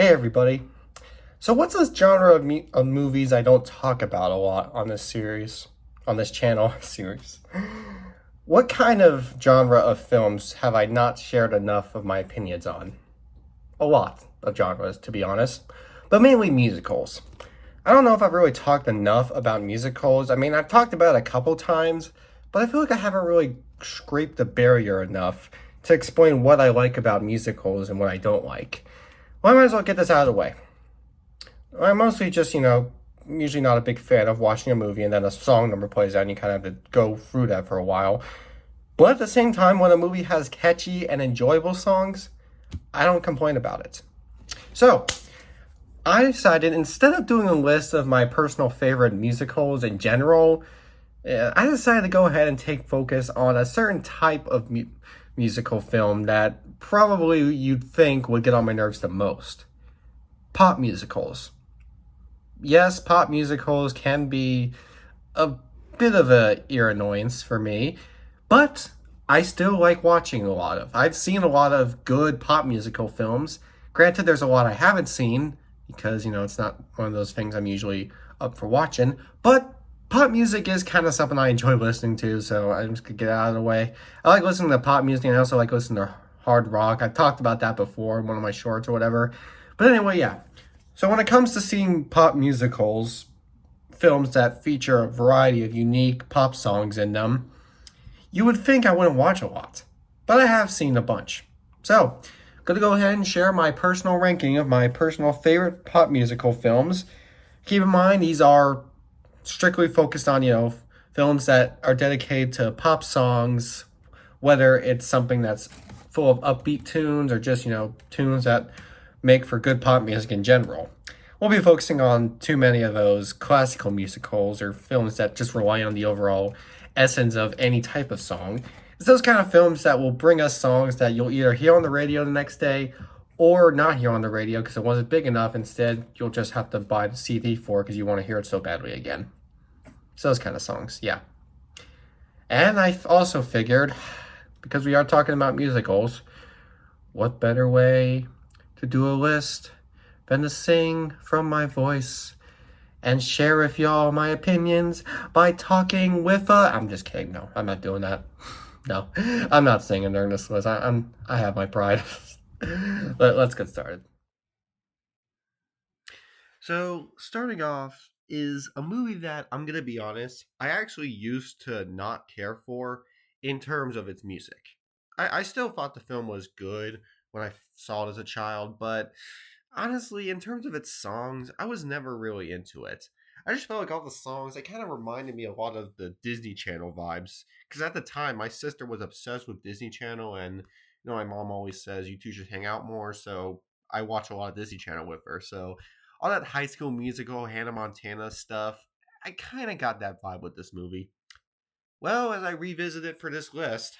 Hey everybody. So what's this genre of movies I don't talk about a lot on this series, on this channel series? What kind of genre of films have I not shared enough of my opinions on? A lot of genres, to be honest, but mainly musicals. I don't know if I've really talked enough about musicals. I mean, I've talked about it a couple times, but I feel like I haven't really scraped the barrier enough to explain what I like about musicals and what I don't like. Well, I might as well get this out of the way. I'm mostly just, usually not a big fan of watching a movie and then a song number plays out and you kind of have to go through that for a while. But at the same time, when a movie has catchy and enjoyable songs, I don't complain about it. So, I decided instead of doing a list of my personal favorite musicals in general, I decided to go ahead and take focus on a certain type of musical film that probably you'd think would get on my nerves the most: pop musicals. Yes, pop musicals can be a bit of a ear annoyance for me, but I still like watching a lot of. I've seen a lot of good pop musical films. Granted, there's a lot I haven't seen because, it's not one of those things I'm usually up for watching, but pop music is kind of something I enjoy listening to, so I'm just gonna get out of the way. I like listening to pop music and I also like listening to hard rock. I've talked about that before in one of my shorts or whatever. But anyway, yeah. So when it comes to seeing pop musicals, films that feature a variety of unique pop songs in them, you would think I wouldn't watch a lot. But I have seen a bunch. So, I'm going to go ahead and share my personal ranking of my personal favorite pop musical films. Keep in mind, these are strictly focused on, films that are dedicated to pop songs, whether it's something that's full of upbeat tunes or just, tunes that make for good pop music in general. We'll be focusing on too many of those classical musicals or films that just rely on the overall essence of any type of song. It's those kind of films that will bring us songs that you'll either hear on the radio the next day or not hear on the radio because it wasn't big enough. Instead, you'll just have to buy the CD for because you want to hear it so badly again. So those kind of songs, yeah. And I also figured, because we are talking about musicals, what better way to do a list than to sing from my voice and share with y'all my opinions by talking with a... I'm just kidding. No, I'm not doing that. No, I'm not singing during this list. I have my pride. Let's get started. So, starting off is a movie that I'm going to be honest, I actually used to not care for in terms of its music. I still thought the film was good when I saw it as a child, but honestly, in terms of its songs, I was never really into it. I just felt like all the songs, they kind of reminded me a lot of the Disney Channel vibes. Because at the time, my sister was obsessed with Disney Channel, and my mom always says you two should hang out more. So I watch a lot of Disney Channel with her. So all that High School Musical, Hannah Montana stuff, I kind of got that vibe with this movie. Well, as I revisit it for this list,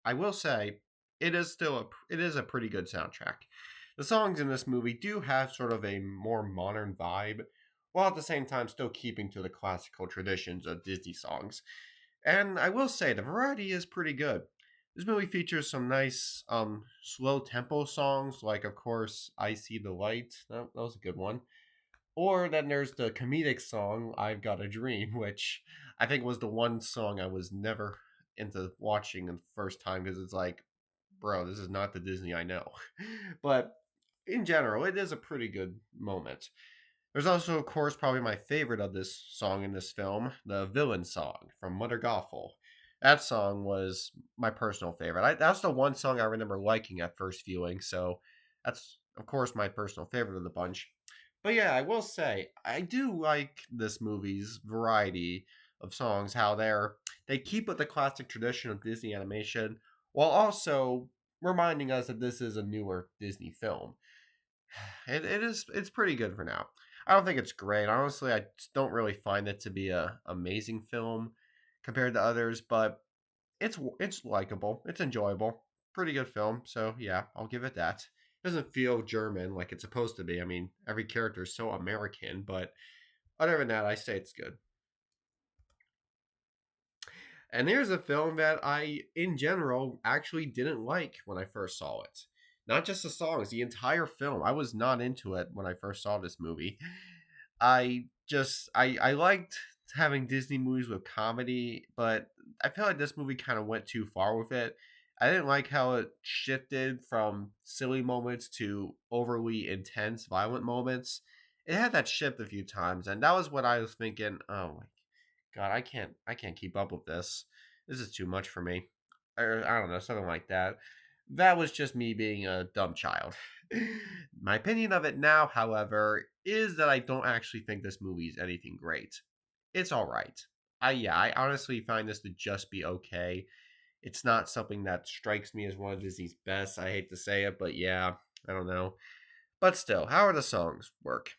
I will say it is a pretty good soundtrack. The songs in this movie do have sort of a more modern vibe, while at the same time still keeping to the classical traditions of Disney songs. And I will say the variety is pretty good. This movie features some nice slow tempo songs, like of course "I See the Light." That was a good one. Or then there's the comedic song "I've Got a Dream," which I think was the one song I was never into watching the first time because it's like, bro, this is not the Disney I know. But in general, it is a pretty good moment. There's also, of course, probably my favorite of this song in this film, the villain song from Mother Gothel. That song was my personal favorite. That's the one song I remember liking at first viewing, so that's, of course, my personal favorite of the bunch. But yeah, I will say, I do like this movie's variety of songs, how they keep with the classic tradition of Disney animation while also reminding us that this is a newer Disney film. It's pretty good for now. I don't think it's great. Honestly, I just don't really find it to be a amazing film compared to others, but it's likable. It's enjoyable. Pretty good film. So yeah, I'll give it that. It doesn't feel German like it's supposed to be. I mean, every character is so American, but other than that, I say it's good. And here's a film that I, in general, actually didn't like when I first saw it. Not just the songs, the entire film. I was not into it when I first saw this movie. I liked having Disney movies with comedy, but I feel like this movie kind of went too far with it. I didn't like how it shifted from silly moments to overly intense, violent moments. It had that shift a few times, and that was what I was thinking. Oh my god, I can't keep up with this. This is too much for me. Or I don't know, something like that. That was just me being a dumb child. My opinion of it now, however, is that I don't actually think this movie is anything great. It's all right. I honestly find this to just be okay. It's not something that strikes me as one of Disney's best. I hate to say it, but yeah, I don't know. But still, how are the songs work?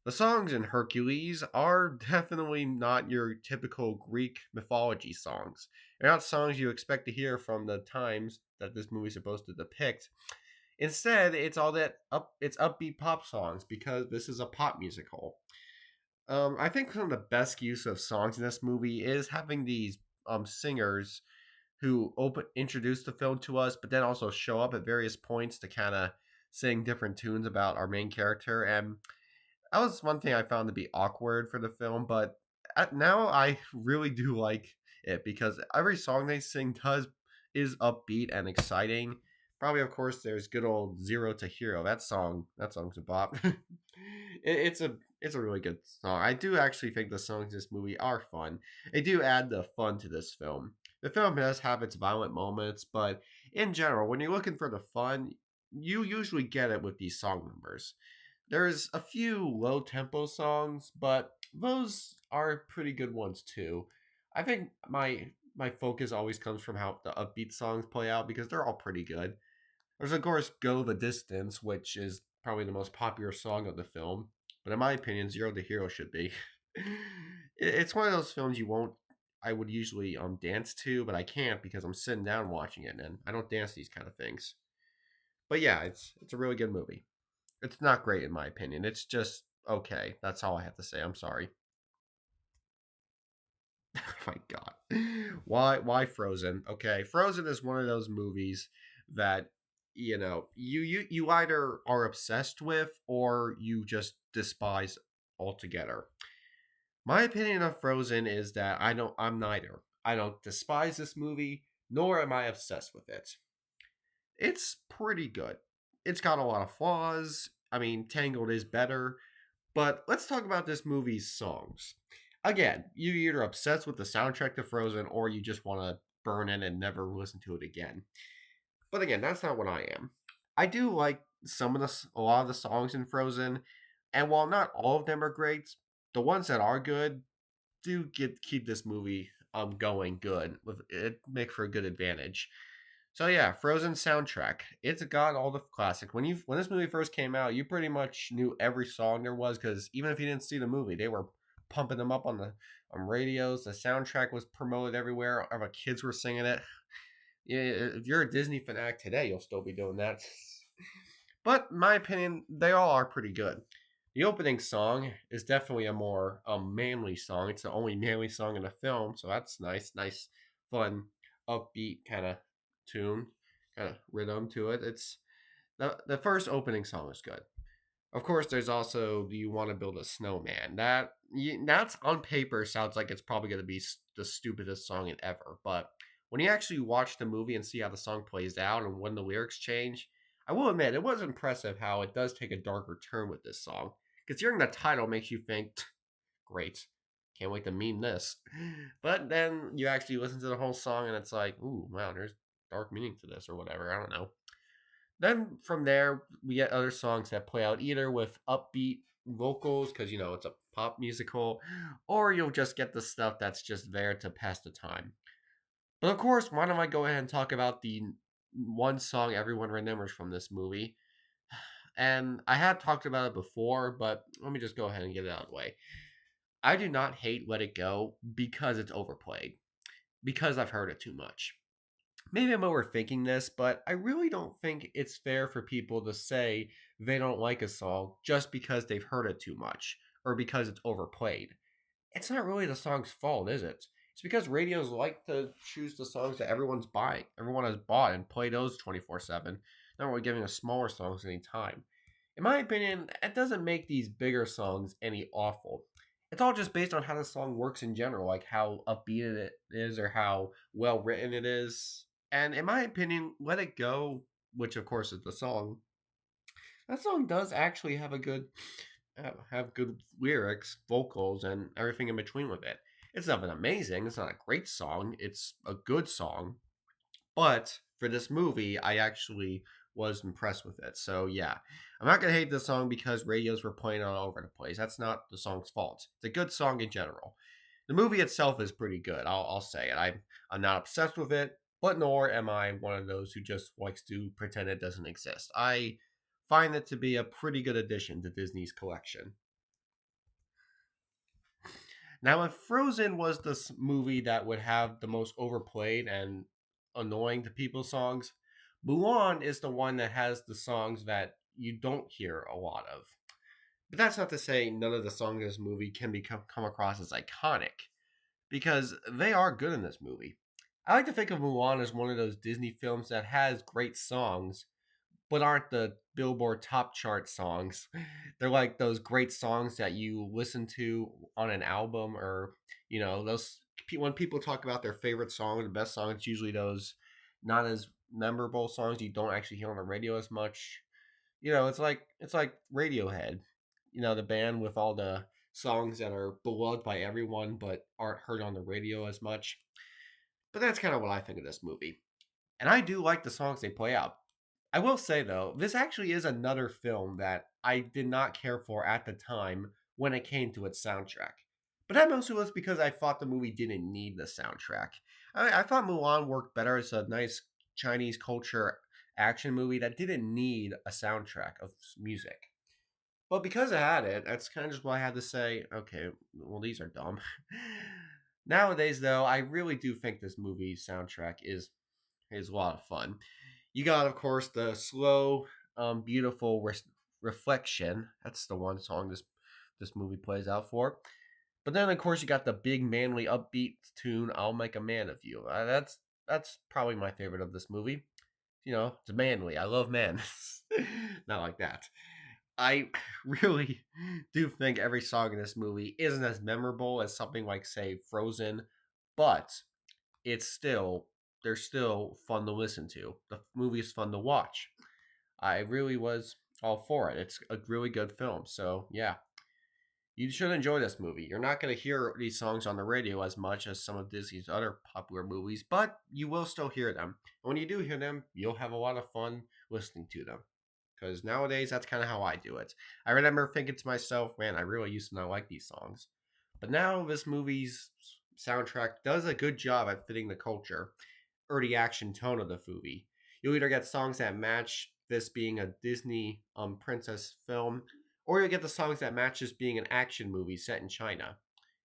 The songs in Hercules are definitely not your typical Greek mythology songs. They're not songs you expect to hear from the times that this movie is supposed to depict. Instead, it's upbeat pop songs because this is a pop musical. I think some of the best use of songs in this movie is having these singers who introduce the film to us, but then also show up at various points to kind of sing different tunes about our main character. And that was one thing I found to be awkward for the film, but now I really do like it because every song they sing does is upbeat and exciting. Probably, of course, there's good old Zero to Hero. That song's a bop. It's a really good song. I do actually think the songs in this movie are fun. They do add the fun to this film. The film does have its violent moments, but in general, when you're looking for the fun, you usually get it with these song numbers. There's a few low tempo songs, but those are pretty good ones too. I think my focus always comes from how the upbeat songs play out because they're all pretty good. There's of course Go the Distance, which is probably the most popular song of the film, but in my opinion, Zero to Hero should be. It's one of those films you won't I would usually dance to, but I can't because I'm sitting down watching it and I don't dance to these kind of things. But yeah, it's a really good movie. It's not great in my opinion. It's just okay. That's all I have to say. I'm sorry. Oh my god. Why Frozen? Okay, Frozen is one of those movies that you either are obsessed with or you just despise altogether. My opinion of Frozen is that I'm neither. I don't despise this movie nor am I obsessed with it. It's pretty good. It's got a lot of flaws. I mean, Tangled is better. But let's talk about this movie's songs. Again, you're either obsessed with the soundtrack to Frozen or you just want to burn it and never listen to it again. But again, that's not what I am. I do like a lot of the songs in Frozen, and while not all of them are great, the ones that are good do keep this movie going good. With it make for a good advantage. So yeah, Frozen soundtrack. It's got all the classic. When this movie first came out, you pretty much knew every song there was because even if you didn't see the movie, they were pumping them up on radios. The soundtrack was promoted everywhere. Our kids were singing it. Yeah, if you're a Disney fanatic today, you'll still be doing that. But in my opinion, they all are pretty good. The opening song is definitely a more manly song. It's the only manly song in the film, so that's nice. Nice, fun, upbeat kind of tune, kind of rhythm to it. It's the first opening song is good. Of course, there's also "Do You Want to Build a Snowman?" That's on paper sounds like it's probably going to be the stupidest song ever, but when you actually watch the movie and see how the song plays out and when the lyrics change, I will admit it was impressive how it does take a darker turn with this song. Because hearing the title makes you think, "Great, can't wait to meme this," but then you actually listen to the whole song and it's like, "Ooh, wow, there's dark meaning to this," or whatever. I don't know. Then from there, we get other songs that play out either with upbeat vocals, because it's a pop musical, or you'll just get the stuff that's just there to pass the time. But of course, why don't I go ahead and talk about the one song everyone remembers from this movie? And I had talked about it before, but let me just go ahead and get it out of the way. I do not hate Let It Go because it's overplayed, because I've heard it too much. Maybe I'm overthinking this, but I really don't think it's fair for people to say they don't like a song just because they've heard it too much or because it's overplayed. It's not really the song's fault, is it? It's because radios like to choose the songs that everyone has bought and play those 24/7. not really giving us smaller songs any time. In my opinion, it doesn't make these bigger songs any awful. It's all just based on how the song works in general, like how upbeat it is or how well written it is. And in my opinion, Let It Go, which of course is the song, that song does actually have a good have good lyrics, vocals, and everything in between with it. It's nothing amazing. It's not a great song. It's a good song, but for this movie, I actually was impressed with it. So yeah, I'm not gonna hate this song because radios were playing it all over the place. That's not the song's fault. It's a good song in general. The movie itself is pretty good. I'll say it. I'm not obsessed with it, but nor am I one of those who just likes to pretend it doesn't exist. I find it to be a pretty good addition to Disney's collection. Now, if Frozen was this movie that would have the most overplayed and annoying to people songs, Mulan is the one that has the songs that you don't hear a lot of. But that's not to say none of the songs in this movie can come across as iconic, because they are good in this movie. I like to think of Mulan as one of those Disney films that has great songs, but aren't the Billboard top chart songs. They're like those great songs that you listen to on an album, or those when people talk about their favorite song, the best song, it's usually those not as memorable songs you don't actually hear on the radio as much. It's like Radiohead, the band with all the songs that are beloved by everyone but aren't heard on the radio as much. But that's kind of what I think of this movie. And I do like the songs they play out. I will say though, this actually is another film that I did not care for at the time when it came to its soundtrack. But that mostly was because I thought the movie didn't need the soundtrack. I thought Mulan worked better as a nice Chinese culture action movie that didn't need a soundtrack of music. But because I had it, that's kind of just what I had to say. Okay, well, these are dumb. Nowadays, though, I really do think this movie's soundtrack is a lot of fun. You got, of course, the slow, beautiful reflection. That's the one song this movie plays out for. But then, of course, you got the big, manly, upbeat tune. I'll make a man of you. That's probably my favorite of this movie. It's manly. I love men. Not like that. I really do think every song in this movie isn't as memorable as something like, say, Frozen, but it's still they're still fun to listen to. The movie is fun to watch. I really was all for it. It's a really good film. So yeah, you should enjoy this movie. You're not going to hear these songs on the radio as much as some of Disney's other popular movies, but you will still hear them. And when you do hear them, you'll have a lot of fun listening to them. Because nowadays, that's kind of how I do it. I remember thinking to myself, man, I really used to not like these songs. But now this movie's soundtrack does a good job at fitting the culture or the action tone of the movie. You'll either get songs that match this being a Disney princess film, or you'll get the songs that match this being an action movie set in China.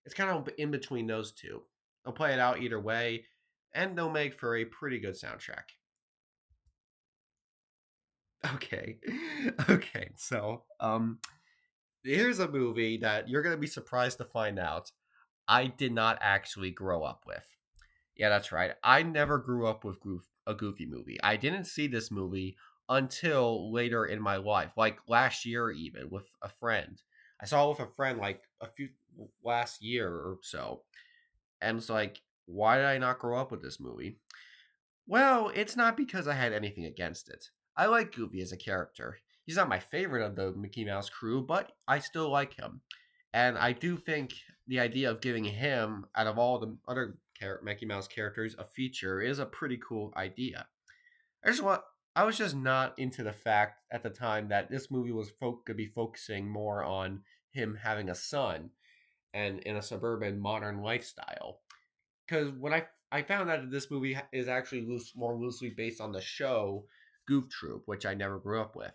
It's kind of in between those two. They'll play it out either way, and they'll make for a pretty good soundtrack. Okay. Okay, so here's a movie that you're gonna be surprised to find out I did not actually grow up with. Yeah, that's right. I never grew up with a Goofy movie. I didn't see this movie until later in my life, like last year, even with a friend. I saw it with a friend like a few last year or so, and it's like, why did I not grow up with this movie? Well, it's not because I had anything against it. I like Goofy as a character. He's not my favorite of the Mickey Mouse crew, but I still like him. And I do think the idea of giving him, out of all the other Mickey Mouse characters, a feature is a pretty cool idea. I just want. I was just not into the fact at the time that this movie was going to be focusing more on him having a son and in a suburban modern lifestyle. Because when I found out that this movie is actually more loosely based on the show Goof Troop, which I never grew up with.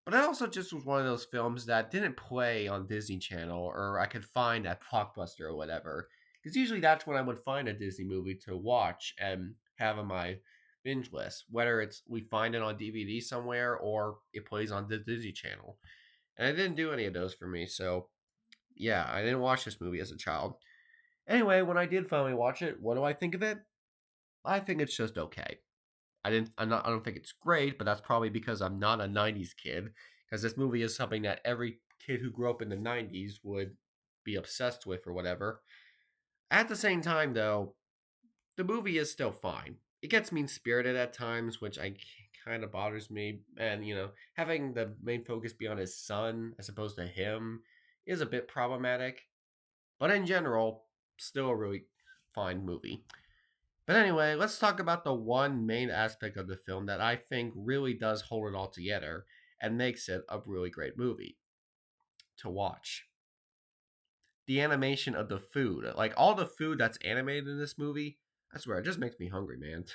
But it also just was one of those films that didn't play on Disney Channel or I could find at Blockbuster or whatever. Because usually that's when I would find a Disney movie to watch and have on my binge list. Whether it's we find it on DVD somewhere or it plays on the Disney Channel. And it didn't do any of those for me. So yeah, I didn't watch this movie as a child. Anyway, when I did finally watch it, what do I think of it? I think it's just okay. I don't think it's great, but that's probably because I'm not a '90s kid. Because this movie is something that every kid who grew up in the '90s would be obsessed with or whatever. At the same time, though, the movie is still fine. It gets mean spirited at times, which I kind of bothers me. And having the main focus be on his son as opposed to him is a bit problematic. But in general, still a really fine movie. But anyway, let's talk about the one main aspect of the film that I think really does hold it all together and makes it a really great movie to watch. The animation of the food. Like all the food that's animated in this movie, I swear, it just makes me hungry, man.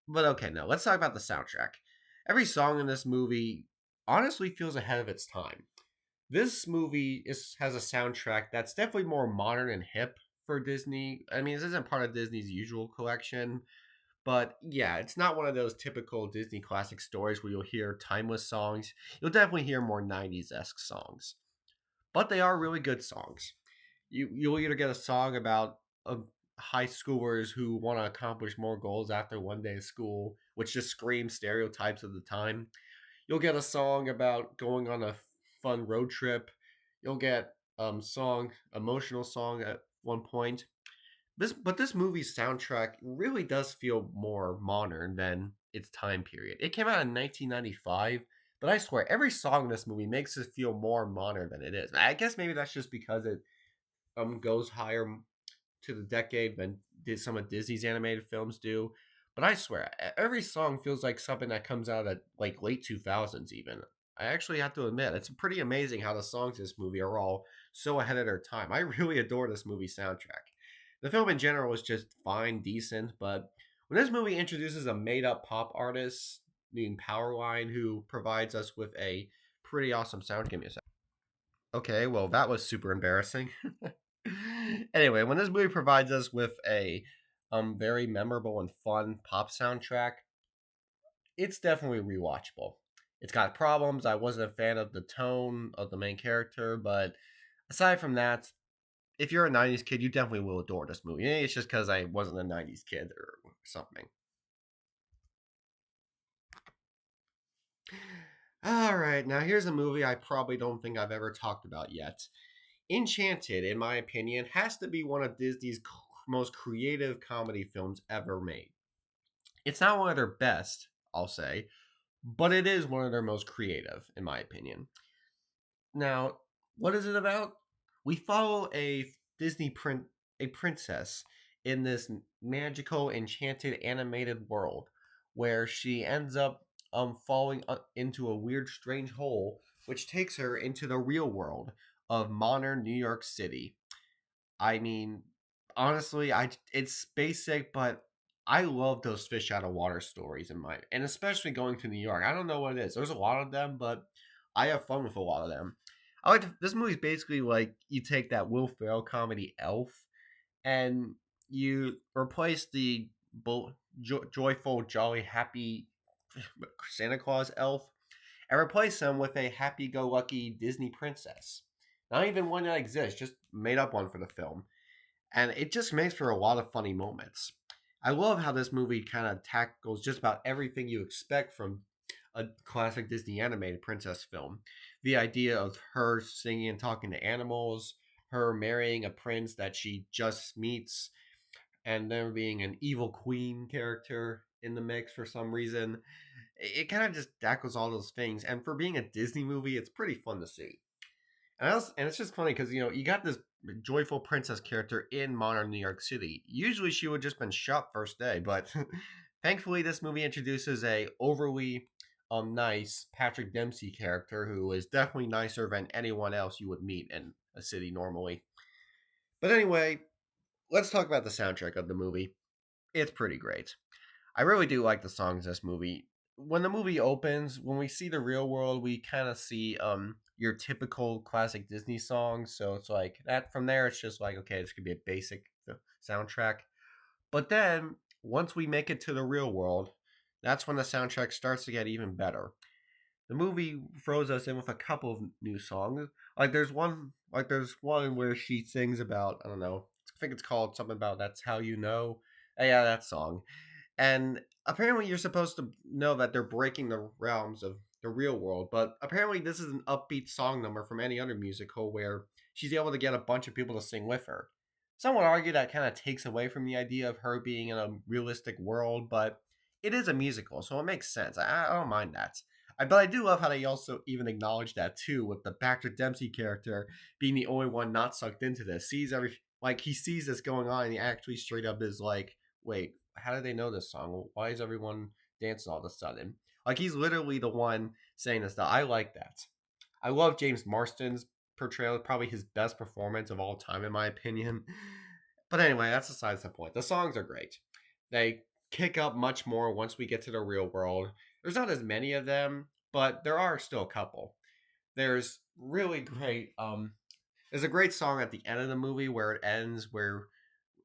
But okay, now let's talk about the soundtrack. Every song in this movie honestly feels ahead of its time. This movie has a soundtrack that's definitely more modern and hip for Disney. I mean, this isn't part of Disney's usual collection, but yeah, it's not one of those typical Disney classic stories where you'll hear timeless songs. You'll definitely hear more 90s esque songs, but they are really good songs. You'll either get a song about high schoolers who want to accomplish more goals after one day of school, which just screams stereotypes of the time. You'll get a song about going on a fun road trip. You'll get emotional song at one point. This movie's soundtrack really does feel more modern than its time period. It came out in 1995, but I swear every song in this movie makes it feel more modern than it is. I guess maybe that's just because it goes higher to the decade than did some of Disney's animated films do. But I swear, every song feels like something that comes out at like late 2000s even. I actually have to admit, it's pretty amazing how the songs in this movie are all so ahead of their time. I really adore this movie soundtrack. The film in general is just fine, decent, but when this movie introduces a made up pop artist named Powerline who provides us with a pretty awesome sound, give me a second. Okay, well, that was super embarrassing. Anyway, when this movie provides us with a very memorable and fun pop soundtrack, it's definitely rewatchable. It's got problems. I wasn't a fan of the tone of the main character, but aside from that, if you're a '90s kid, you definitely will adore this movie. It's just because I wasn't a '90s kid or something. All right, now here's a movie I probably don't think I've ever talked about yet. Enchanted, in my opinion, has to be one of Disney's most creative comedy films ever made. It's not one of their best, I'll say, but it is one of their most creative, in my opinion. Now, what is it about? We follow a princess in this magical, enchanted, animated world where she ends up falling into a weird, strange hole, which takes her into the real world of modern New York City. I mean, honestly, I it's basic, but I love those fish out of water stories in my, and especially going to New York. I don't know what it is. There's a lot of them, but I have fun with a lot of them. This movie's basically like you take that Will Ferrell comedy Elf and you replace the joyful, jolly, happy Santa Claus elf and replace him with a happy-go-lucky Disney princess. Not even one that exists, just made up one for the film, and it just makes for a lot of funny moments. I love how this movie kind of tackles just about everything you expect from a classic Disney animated princess film. The idea of her singing and talking to animals, her marrying a prince that she just meets, and there being an evil queen character in the mix for some reason. It kind of just tackles all those things, and for being a Disney movie, it's pretty fun to see. And it's just funny because you got this joyful princess character in modern New York City. Usually she would just been shot first day, but thankfully this movie introduces a overly nice Patrick Dempsey character who is definitely nicer than anyone else you would meet in a city normally. But anyway, let's talk about the soundtrack of the movie. It's pretty great. I really do like the songs in this movie. When the movie opens, when we see the real world, we kind of see your typical classic Disney songs. So it's like that from there it's just like okay, this could be a basic soundtrack. But then once we make it to the real world, that's when the soundtrack starts to get even better. The movie throws us in with a couple of new songs. There's one where she sings about, I don't know, I think it's called something about that's how you know. Yeah, that song. And apparently, you're supposed to know that they're breaking the realms of the real world. But apparently, this is an upbeat song number from any other musical where she's able to get a bunch of people to sing with her. Some would argue that kind of takes away from the idea of her being in a realistic world, but it is a musical, so it makes sense. I don't mind that. But I do love how they also even acknowledge that too, with the Baxter Dempsey character being the only one not sucked into this. Sees every like he sees this going on, and he actually straight up is like, "Wait, how do they know this song? Why is everyone dancing all of a sudden?" Like he's literally the one saying this stuff. I like that. I love James Marston's portrayal. Probably his best performance of all time, in my opinion. But anyway, that's besides the point. The songs are great. They kick up much more once we get to the real world. There's not as many of them, but there are still a couple. There's really great. There's a great song at the end of the movie where it ends, where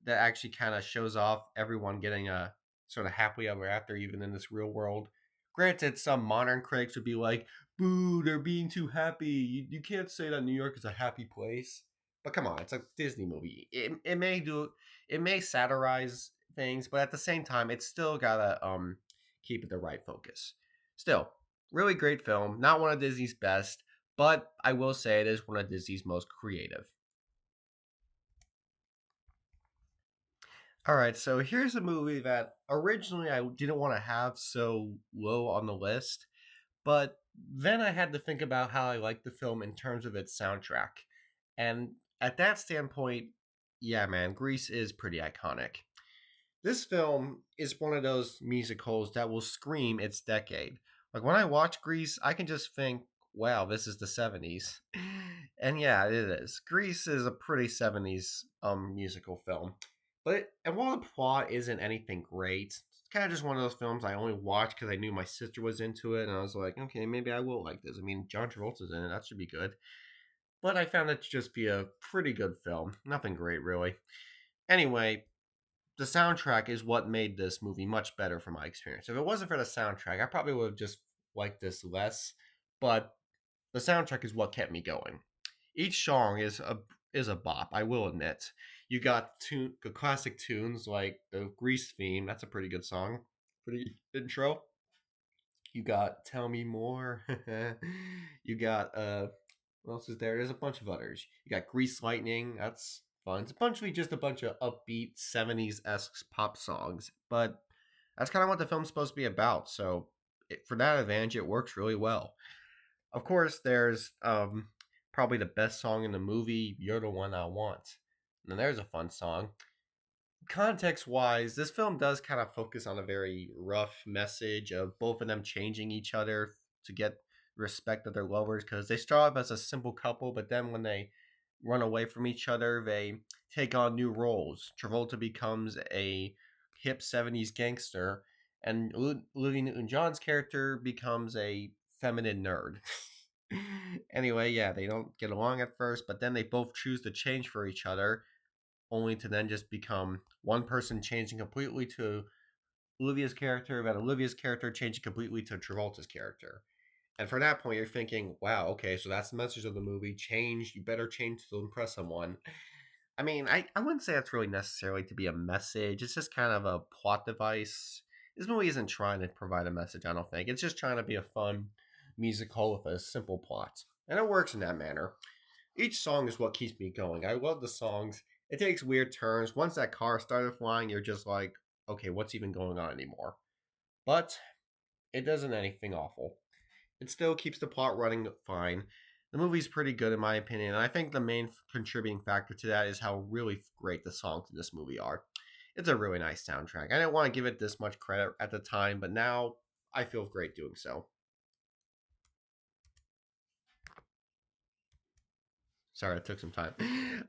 that actually kind of shows off everyone getting a sort of happily ever after, even in this real world. Granted, some modern critics would be like, "Boo, they're being too happy. You can't say that New York is a happy place." But come on, it's a Disney movie. It may satirize things, but at the same time, it's still gotta keep it the right focus. Still, really great film. Not one of Disney's best, but I will say it is one of Disney's most creative. All right, so here's a movie that originally I didn't want to have so low on the list, but then I had to think about how I like the film in terms of its soundtrack. And at that standpoint, yeah, man, Grease is pretty iconic. This film is one of those musicals that will scream its decade. Like when I watch Grease, I can just think, wow, this is the 70s. And yeah, it is. Grease is a pretty 70s musical film. And while the plot isn't anything great, it's kind of just one of those films I only watched because I knew my sister was into it, and I was like, okay, maybe I will like this. I mean, John Travolta's in it, that should be good. But I found it to just be a pretty good film. Nothing great, really. Anyway, the soundtrack is what made this movie much better from my experience. If it wasn't for the soundtrack, I probably would have just liked this less. But the soundtrack is what kept me going. Each song is a bop, I will admit. You got classic tunes like the Grease theme. That's a pretty good song. Pretty intro. You got Tell Me More. You got what else is there? There's a bunch of others. You got Grease Lightning. That's fun. It's just a bunch of upbeat 70s esque pop songs. But that's kind of what the film's supposed to be about. So for that advantage, it works really well. Of course, there's probably the best song in the movie, You're the One I Want. And there's a fun song. Context wise, this film does kind of focus on a very rough message of both of them changing each other to get respect of their lovers because they start off as a simple couple, but then when they run away from each other, they take on new roles. Travolta becomes a hip 70s gangster, and Olivia Newton John's character becomes a feminine nerd. Anyway, yeah, they don't get along at first, but then they both choose to change for each other, only to then just become one person changing completely to Olivia's character, then Olivia's character changing completely to Travolta's character. And for that point, you're thinking, wow, okay, so that's the message of the movie. Change, you better change to impress someone. I mean, I wouldn't say that's really necessarily to be a message. It's just kind of a plot device. This movie isn't trying to provide a message, I don't think. It's just trying to be a fun musical with a simple plot. And it works in that manner. Each song is what keeps me going. I love the songs. It takes weird turns. Once that car started flying, you're just like, okay, what's even going on anymore? But it doesn't anything awful. It still keeps the plot running fine. The movie's pretty good in my opinion, and I think the main contributing factor to that is how really great the songs in this movie are. It's a really nice soundtrack. I didn't want to give it this much credit at the time, but now I feel great doing so. Sorry, it took some time.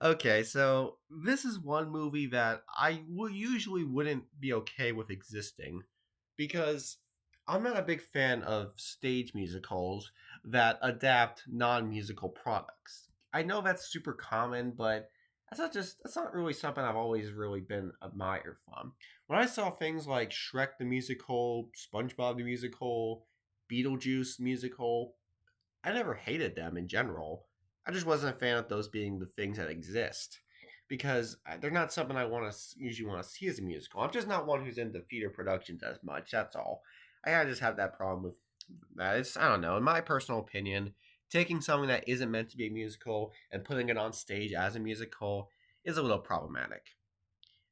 Okay, so this is one movie that usually wouldn't be okay with existing because I'm not a big fan of stage musicals that adapt non-musical products. I know that's super common, but that's not really something I've always really been admired from. When I saw things like Shrek the musical, SpongeBob the musical, Beetlejuice musical, I never hated them in general. I just wasn't a fan of those being the things that exist. because they're not something I want to usually want to see as a musical. I'm just not one who's into theater productions as much. That's all. I just have that problem with that. It's I don't know. In my personal opinion, taking something that isn't meant to be a musical and putting it on stage as a musical is a little problematic.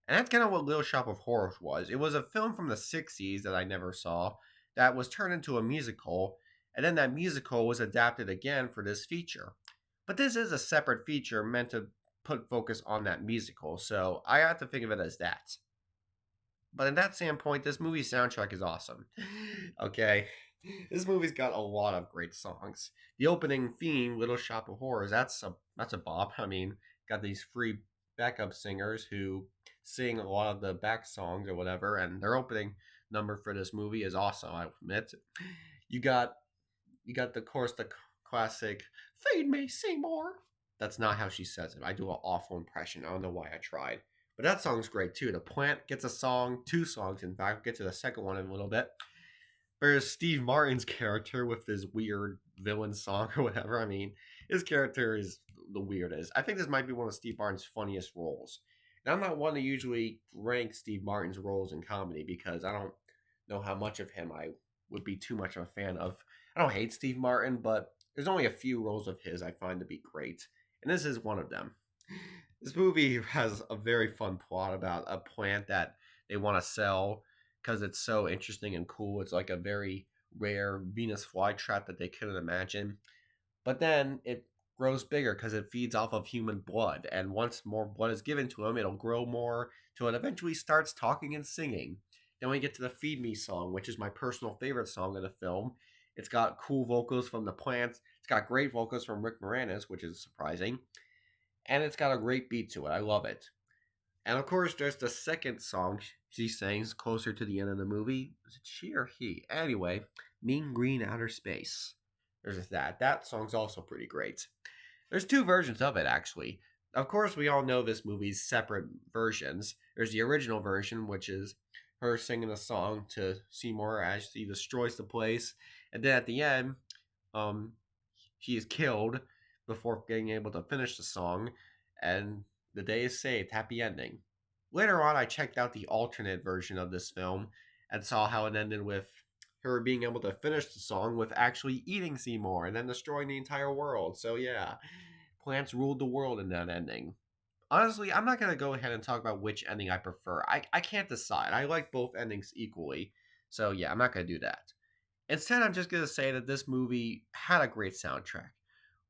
And that's kind of what Little Shop of Horrors was. It was a film from the 60s that I never saw that was turned into a musical, and then that musical was adapted again for this feature. But this is a separate feature meant to put focus on that musical, so I have to think of it as that. But in that standpoint, this movie's soundtrack is awesome. Okay. This movie's got a lot of great songs. The opening theme, Little Shop of Horrors, that's a bop. I mean, got these free backup singers who sing a lot of the back songs or whatever, and their opening number for this movie is awesome, I admit. You got the course the classic "Feed Me, Seymour." That's not how she says it. I do an awful impression. I don't know why I tried. But that song's great too. The plant gets a song, two songs in fact. We'll get to the second one in a little bit. Whereas Steve Martin's character with his weird villain song or whatever, I mean, his character is the weirdest. I think this might be one of Steve Martin's funniest roles. And I'm not one to usually rank Steve Martin's roles in comedy because I don't know how much of him I would be too much of a fan of. I don't hate Steve Martin, but there's only a few roles of his I find to be great. And this is one of them. This movie has a very fun plot about a plant that they want to sell because it's so interesting and cool. It's like a very rare Venus flytrap that they couldn't imagine. But then it grows bigger because it feeds off of human blood. And once more blood is given to him, it'll grow more till it eventually starts talking and singing. Then we get to the Feed Me song, which is my personal favorite song of the film. It's got cool vocals from the plants. It's got great vocals from Rick Moranis, which is surprising. And it's got a great beat to it. I love it. And of course, there's the second song she sings closer to the end of the movie. Is it she or he? Anyway, Mean Green Outer Space. There's that. That song's also pretty great. There's two versions of it, actually. Of course, we all know this movie's separate versions. There's the original version, which is her singing a song to Seymour as she destroys the place. And then at the end, um, she is killed before being able to finish the song. And the day is saved. Happy ending. Later on, I checked out the alternate version of this film and saw how it ended with her being able to finish the song with actually eating Seymour and then destroying the entire world. So yeah, plants ruled the world in that ending. Honestly, I'm not going to go ahead and talk about which ending I prefer. I can't decide. I like both endings equally. So yeah, I'm not going to do that. Instead, I'm just going to say that this movie had a great soundtrack.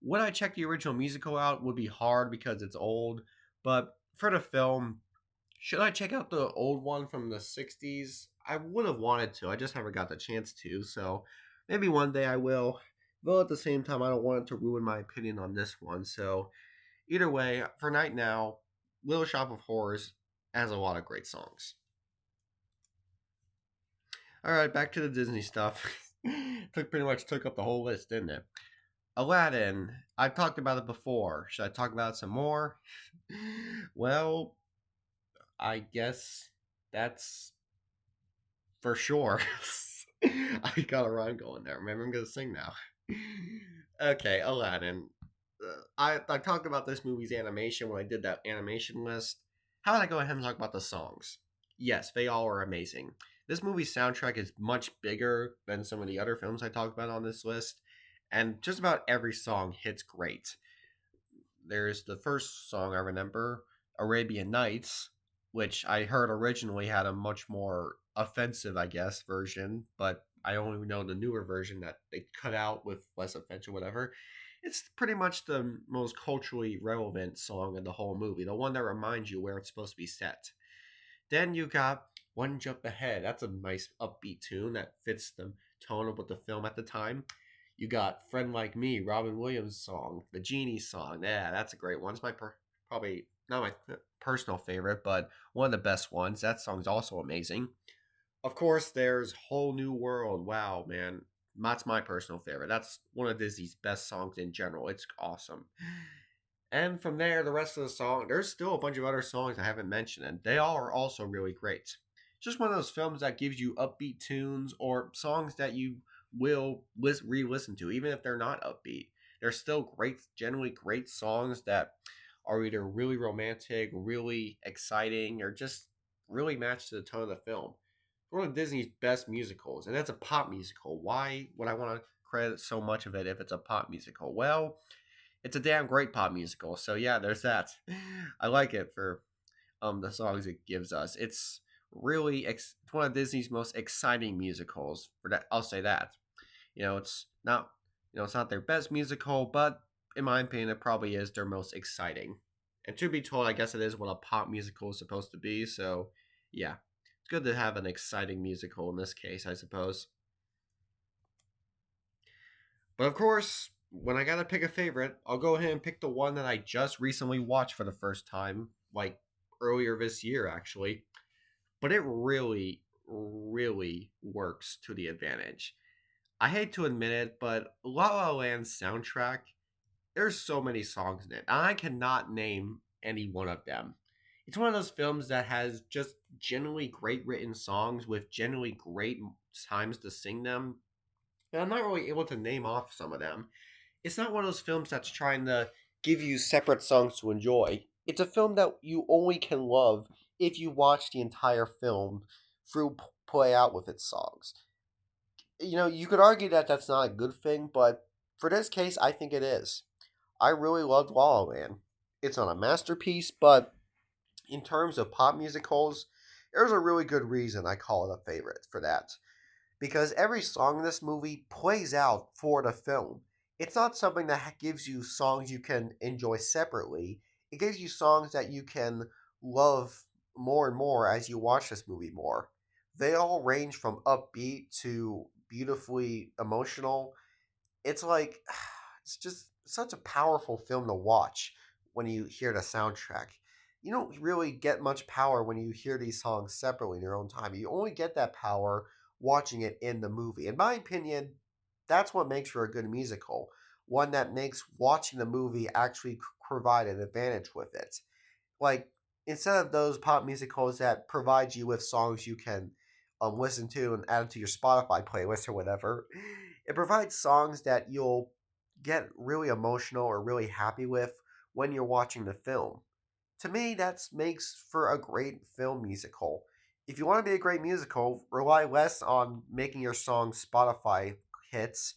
Would I check the original musical out? Would be hard because it's old. But for the film, should I check out the old one from the 60s? I would have wanted to. I just never got the chance to. So maybe one day I will. Though at the same time, I don't want it to ruin my opinion on this one. So either way, for Night Now, Little Shop of Horrors has a lot of great songs. All right, back to the Disney stuff. Pretty much took up the whole list, didn't it? Aladdin. I've talked about it before. Should I talk about it some more? Well, I guess that's for sure. I got a rhyme going there. Maybe I'm gonna sing now. Okay, Aladdin. I talked about this movie's animation when I did that animation list. How about I go ahead and talk about the songs? Yes, they all are amazing. This movie's soundtrack is much bigger than some of the other films I talked about on this list, and just about every song hits great. There's the first song I remember, Arabian Nights, which I heard originally had a much more offensive, I guess, version, but I only know the newer version that they cut out with less offensive, whatever. It's pretty much the most culturally relevant song in the whole movie, the one that reminds you where it's supposed to be set. Then you got One Jump Ahead. That's a nice upbeat tune that fits the tone of what the film at the time. You got Friend Like Me, Robin Williams song, the Genie song. Yeah, that's a great one. It's my probably not my personal favorite, but one of the best ones. That song's also amazing. Of course, there's Whole New World. Wow, man. That's my personal favorite. That's one of Disney's best songs in general. It's awesome. And from there, the rest of the song, there's still a bunch of other songs I haven't mentioned, and they all are also really great. It's just one of those films that gives you upbeat tunes or songs that you will re listen to, even if they're not upbeat. They're still great, generally great songs that are either really romantic, really exciting, or just really match to the tone of the film. One of Disney's best musicals, and that's a pop musical. Why would I want to credit so much of it if it's a pop musical? Well, it's a damn great pop musical. So yeah, there's that. I like it for the songs it gives us. It's really it's one of Disney's most exciting musicals. For that, I'll say that. It's not it's not their best musical, but in my opinion, it probably is their most exciting. And to be told, I guess it is what a pop musical is supposed to be. So yeah, it's good to have an exciting musical in this case, I suppose. But of course, when I gotta pick a favorite, I'll go ahead and pick the one that I just recently watched for the first time, like earlier this year, actually. But it really, really works to the advantage. I hate to admit it, but La La Land's soundtrack, there's so many songs in it. I cannot name any one of them. It's one of those films that has just genuinely great written songs with genuinely great times to sing them. And I'm not really able to name off some of them. It's not one of those films that's trying to give you separate songs to enjoy. It's a film that you only can love if you watch the entire film through play out with its songs. You could argue that that's not a good thing, but for this case, I think it is. I really loved La La Land. It's not a masterpiece, but in terms of pop musicals, there's a really good reason I call it a favorite for that. Because every song in this movie plays out for the film. It's not something that gives you songs you can enjoy separately. It gives you songs that you can love more and more as you watch this movie more. They all range from upbeat to beautifully emotional. It's like it's just such a powerful film to watch when you hear the soundtrack. You don't really get much power when you hear these songs separately in your own time. You only get that power watching it in the movie. In my opinion, that's what makes for a good musical. One that makes watching the movie actually provide an advantage with it. Like, instead of those pop musicals that provide you with songs you can listen to and add to your Spotify playlist or whatever, it provides songs that you'll get really emotional or really happy with when you're watching the film. To me, that makes for a great film musical. If you want to be a great musical, rely less on making your songs Spotify hits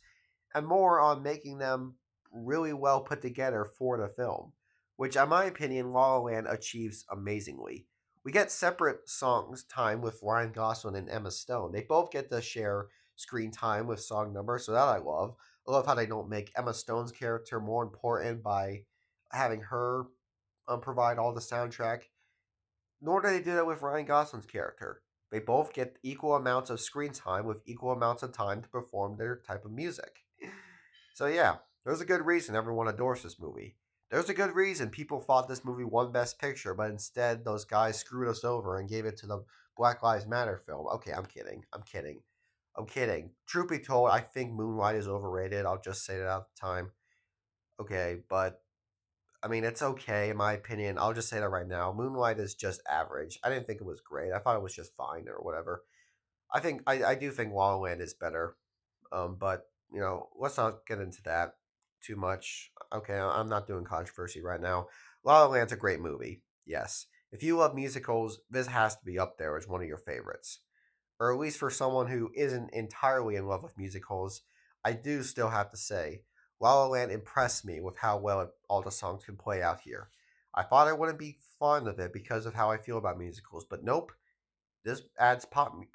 and more on making them really well put together for the film, which, in my opinion, La La Land achieves amazingly. We get separate songs time with Ryan Gosling and Emma Stone. They both get to share screen time with song numbers, so that I love. I love how they don't make Emma Stone's character more important by having her provide all the soundtrack, nor do they do that with Ryan Gosling's character. They both get equal amounts of screen time with equal amounts of time to perform their type of music. So yeah, there's a good reason everyone adores this movie. There's a good reason people thought this movie won Best Picture, but instead those guys screwed us over and gave it to the Black Lives Matter film. Okay, I'm kidding. I'm kidding. I'm kidding. Truth be told, I think Moonlight is overrated. I'll just say that at the time. Okay, but I mean, it's okay in my opinion. I'll just say that right now. Moonlight is just average. I didn't think it was great. I thought it was just fine or whatever. I do think La La Land is better. But let's not get into that too much. Okay, I'm not doing controversy right now. La La Land's a great movie. Yes. If you love musicals, this has to be up there as one of your favorites. Or at least for someone who isn't entirely in love with musicals, I do still have to say, La La Land impressed me with how well all the songs can play out here. I thought I wouldn't be fond of it because of how I feel about musicals, but nope. This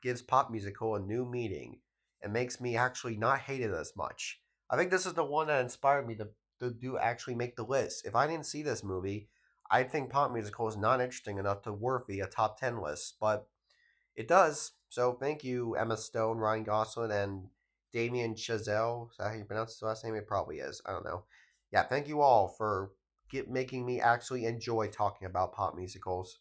gives pop musical a new meaning and makes me actually not hate it as much. I think this is the one that inspired me to do actually make the list. If I didn't see this movie, I think pop musical is not interesting enough to worthy a top 10 list, but it does. So thank you, Emma Stone, Ryan Gosling, and Damien Chazelle. Is that how you pronounce his last name? It probably is. I don't know. Yeah, thank you all for making me actually enjoy talking about pop musicals.